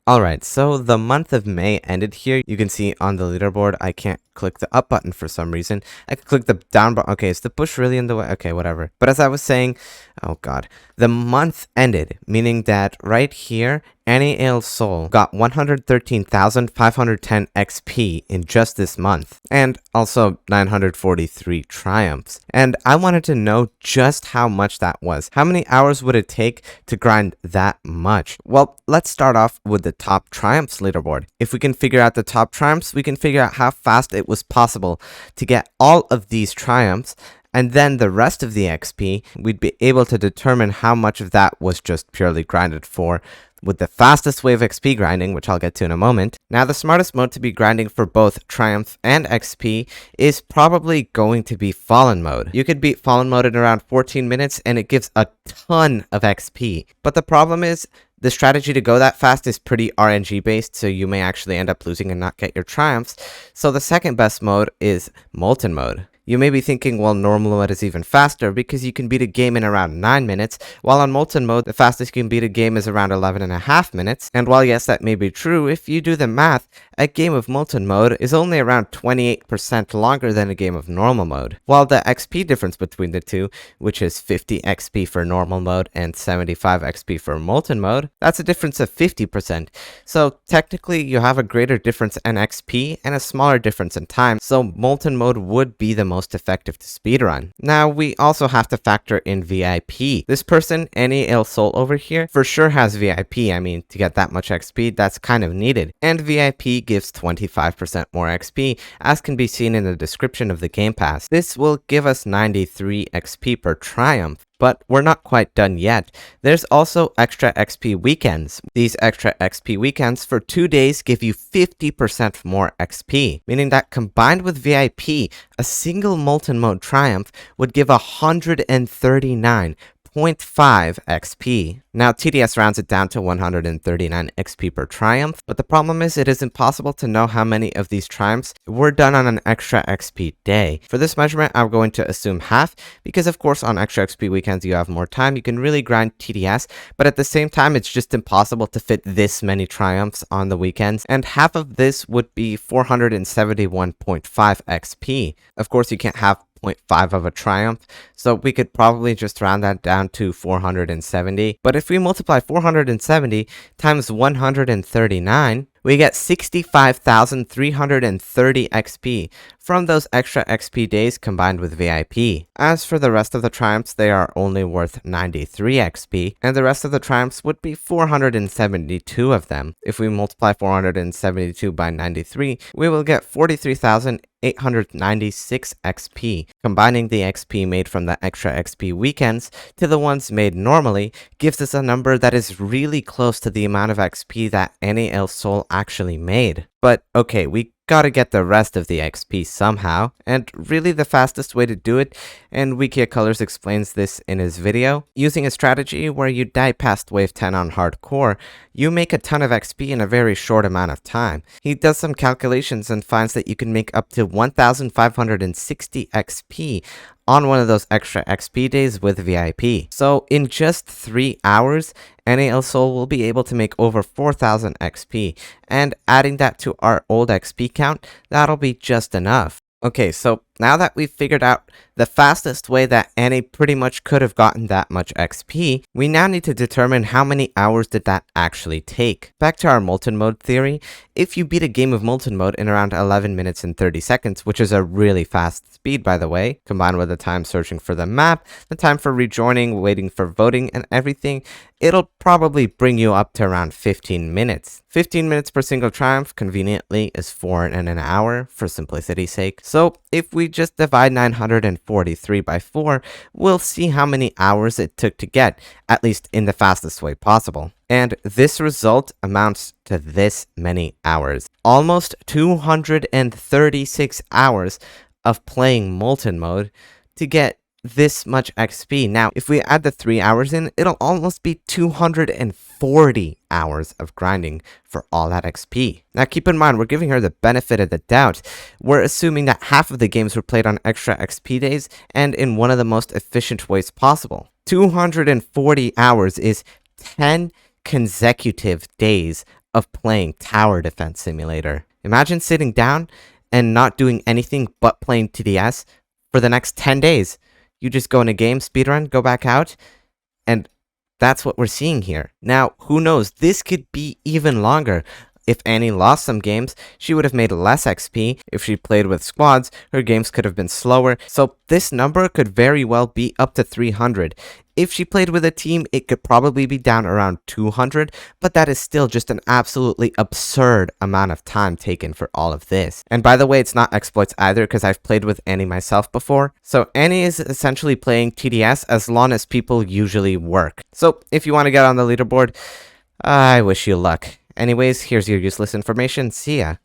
Alright, so the month of May ended here. You can see on the leaderboard, I can't click the up button for some reason. I can click the down button. Okay, is the bush really in the way? Okay, whatever. But as I was saying, oh god, the month ended, meaning that right here, Annie Ale Soul got 113,510 XP in just this month, and also 943 triumphs. And I wanted to know just how much that was. How many hours would it take to grind that much? Well, let's start off with the top triumphs leaderboard. If we can figure out the top triumphs, we can figure out how fast it was possible to get all of these triumphs, and then the rest of the XP, we'd be able to determine how much of that was just purely grinded for with the fastest way of XP grinding, which I'll get to in a moment. Now, the smartest mode to be grinding for both Triumph and XP is probably going to be Fallen Mode. You could beat Fallen Mode in around 14 minutes, and it gives a ton of XP. But the problem is, the strategy to go that fast is pretty RNG based, so you may actually end up losing and not get your triumphs. So the second best mode is Molten Mode. You may be thinking, well, normal mode is even faster because you can beat a game in around 9 minutes, while on Molten Mode, the fastest you can beat a game is around 11.5 minutes. And while yes, that may be true, if you do the math, a game of Molten Mode is only around 28% longer than a game of normal mode. While the XP difference between the two, which is 50 XP for normal mode and 75 XP for Molten Mode, that's a difference of 50%. So technically, you have a greater difference in XP and a smaller difference in time, so Molten Mode would be the most effective to speedrun. Now, we also have to factor in VIP. This person, Annie Ale Soul over here, for sure has VIP. I mean, to get that much XP, that's kind of needed. And VIP gives 25% more XP, as can be seen in the description of the Game Pass. This will give us 93 XP per triumph. But we're not quite done yet. There's also extra XP weekends. These extra XP weekends for 2 days give you 50% more XP, meaning that combined with VIP, a single Molten Mode triumph would give 139.5 XP. Now, TDS rounds it down to 139 XP per triumph, but the problem is it is impossible to know how many of these triumphs were done on an extra XP day. For this measurement, I'm going to assume half, because of course on extra XP weekends you have more time, you can really grind TDS, but at the same time it's just impossible to fit this many triumphs on the weekends, and half of this would be 471.5 XP. Of course, you can't have 0.5 of a triumph, so we could probably just round that down to 470. But if we multiply 470 times 139, we get 65,330 XP from those extra XP days combined with VIP. As for the rest of the triumphs, they are only worth 93 XP, and the rest of the triumphs would be 472 of them. If we multiply 472 by 93, we will get 43,896 XP. Combining the XP made from the extra XP weekends to the ones made normally gives us a number that is really close to the amount of XP that Annie Ale Soul actually made. But okay, we gotta get the rest of the XP somehow, and really the fastest way to do it, and Wikia Colors explains this in his video, using a strategy where you die past wave 10 on hardcore, you make a ton of XP in a very short amount of time. He does some calculations and finds that you can make up to 1,560 XP on one of those extra XP days with VIP. So in just 3 hours, Annie Ale Soul will be able to make over 4,000 XP, and adding that to our old XP count, that'll be just enough. Okay, so now that we've figured out the fastest way that Annie pretty much could have gotten that much XP, we now need to determine how many hours did that actually take. Back to our Molten Mode theory, if you beat a game of Molten Mode in around 11 minutes and 30 seconds, which is a really fast speed by the way, combined with the time searching for the map, the time for rejoining, waiting for voting, and everything, it'll probably bring you up to around 15 minutes. 15 minutes per single triumph conveniently is 4 in an hour for simplicity's sake. So if we just divide 943 by 4, we'll see how many hours it took to get, at least in the fastest way possible. And this result amounts to this many hours. Almost 236 hours of playing Molten Mode to get this much XP. Now, if we add the 3 hours in, it'll almost be 240 hours of grinding for all that XP. Now, keep in mind, we're giving her the benefit of the doubt. We're assuming that half of the games were played on extra XP days and in one of the most efficient ways possible. 240 hours is 10 consecutive days of playing Tower Defense Simulator. Imagine sitting down and not doing anything but playing TDS for the next 10 days. You just go in a game, speedrun, go back out, and that's what we're seeing here. Now, who knows? This could be even longer. If Annie lost some games, she would have made less XP. If she played with squads, her games could have been slower. So this number could very well be up to 300. If she played with a team, it could probably be down around 200, but that is still just an absolutely absurd amount of time taken for all of this. And by the way, it's not exploits either, because I've played with Annie myself before. So Annie is essentially playing TDS as long as people usually work. So if you want to get on the leaderboard, I wish you luck. Anyways, here's your useless information. See ya.